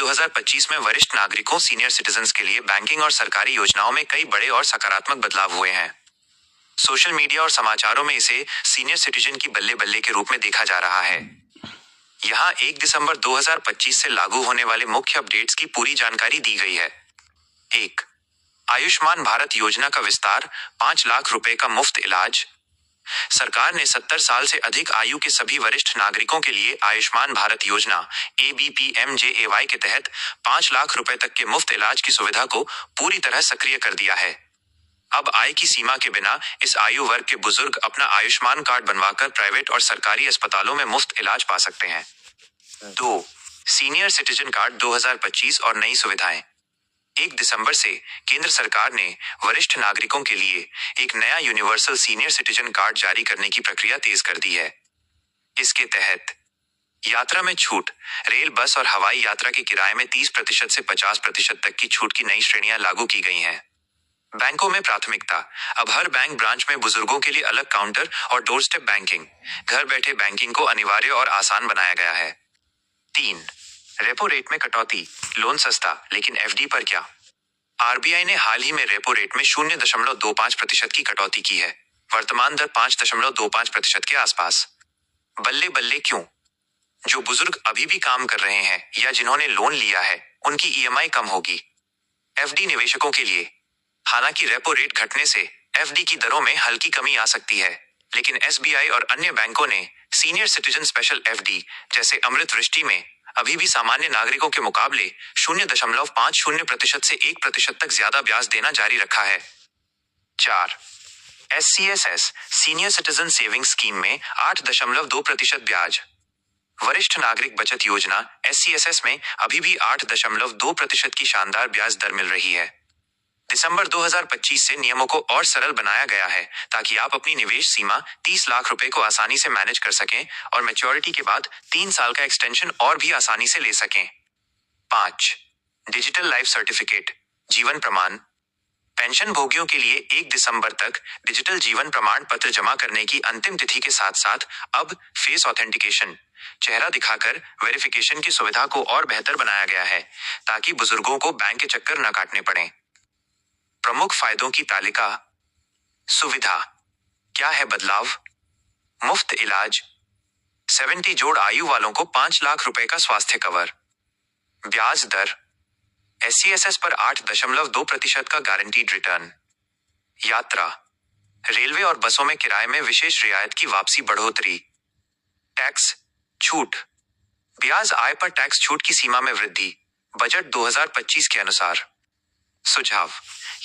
2025 में वरिष्ठ नागरिकों सीनियर सिटीजन्स के लिए बैंकिंग और सरकारी योजनाओं में कई बड़े और सकारात्मक बदलाव हुए हैं। सोशल मीडिया और समाचारों में इसे सीनियर सिटीजन की बल्ले बल्ले के रूप में देखा जा रहा है। यहाँ 1 दिसंबर 2025 से लागू होने वाले मुख्य अपडेट्स की पूरी जानकारी दी गई है। 1. आयुष्मान भारत योजना का विस्तार, 5 लाख रुपए का मुफ्त इलाज। सरकार ने 70 साल से अधिक आयु के सभी वरिष्ठ नागरिकों के लिए आयुष्मान भारत योजना ABPMJAY के तहत 5 लाख रुपए तक के मुफ्त इलाज की सुविधा को पूरी तरह सक्रिय कर दिया है। अब आय की सीमा के बिना इस आयु वर्ग के बुजुर्ग अपना आयुष्मान कार्ड बनवाकर प्राइवेट और सरकारी अस्पतालों में मुफ्त इलाज पा सकते हैं। 2. सीनियर सिटीजन कार्ड 2025 और नई सुविधाएं। 1 दिसंबर से केंद्र सरकार ने वरिष्ठ नागरिकों के लिए एक नया यूनिवर्सल सीनियर सिटीजन कार्ड जारी करने की प्रक्रिया तेज कर दी है। इसके तहत यात्रा में छूट, रेल, बस और हवाई यात्रा के किराए में 30% से 50% तक की छूट की नई श्रेणियां लागू की गई हैं। बैंकों में प्राथमिकता, अब हर बैंक ब्रांच में बुजुर्गों के लिए अलग काउंटर और डोर स्टेप बैंकिंग, घर बैठे बैंकिंग को अनिवार्य और आसान बनाया गया है। 3. रेपो रेट में कटौती, लोन सस्ता लेकिन एफडी पर क्या? आरबीआई ने हाल ही में रेपो रेट में 0.25% की कटौती की है। वर्तमान दर 5.25% के आसपास। बल्ले बल्ले क्यों? जो बुजुर्ग अभी भी काम कर रहे हैं या जिन्होंने लोन लिया है, उनकी ईएमआई कम होगी। एफडी निवेशकों के लिए, हालांकि रेपो रेट घटने से एफडी की दरों में हल्की कमी आ सकती है, लेकिन एसबीआई और अन्य बैंकों ने सीनियर सिटीजन स्पेशल एफडी जैसे अमृत वृष्टि में अभी भी सामान्य नागरिकों के मुकाबले 0.50% से 1% तक ज्यादा ब्याज देना जारी रखा है। 4. SCSS senior citizen savings scheme में 8.2% ब्याज। वरिष्ठ नागरिक बचत योजना SCSS में अभी भी 8.2% की शानदार ब्याज दर मिल रही है। दिसंबर 2025 से नियमों को और सरल बनाया गया है ताकि आप अपनी निवेश सीमा 30 लाख रुपए को आसानी से मैनेज कर सकें और मैच्योरिटी के बाद 3 साल का एक्सटेंशन और भी आसानी से ले सकें। 5. डिजिटल लाइफ सर्टिफिकेट, जीवन प्रमाण। पेंशन भोगियों के लिए 1 दिसंबर तक डिजिटल जीवन प्रमाण पत्र जमा करने की अंतिम तिथि के साथ साथ अब फेस ऑथेंटिकेशन, चेहरा दिखाकर वेरिफिकेशन की सुविधा को और बेहतर बनाया गया है ताकि बुजुर्गों को बैंक के चक्कर न काटने पड़े। प्रमुख फायदों की तालिका। सुविधा, क्या है बदलाव? मुफ्त इलाज, 70 जोड़ आयु वालों को 5 लाख रुपए का स्वास्थ्य कवर। ब्याज दर, SCSS पर 8.2% का गारंटीड रिटर्न। यात्रा, रेलवे और बसों में किराए में विशेष रियायत की वापसी बढ़ोतरी। टैक्स छूट, ब्याज आय पर टैक्स छूट की सीमा में वृद्धि, बजट 2025 के अनुसार। सुझाव,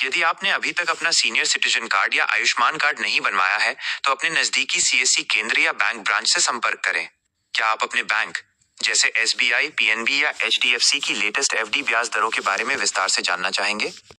यदि आपने अभी तक अपना सीनियर सिटीजन कार्ड या आयुष्मान कार्ड नहीं बनवाया है तो अपने नजदीकी CSC केंद्र या बैंक ब्रांच से संपर्क करें। क्या आप अपने बैंक जैसे SBI, PNB या HDFC की लेटेस्ट FD ब्याज दरों के बारे में विस्तार से जानना चाहेंगे?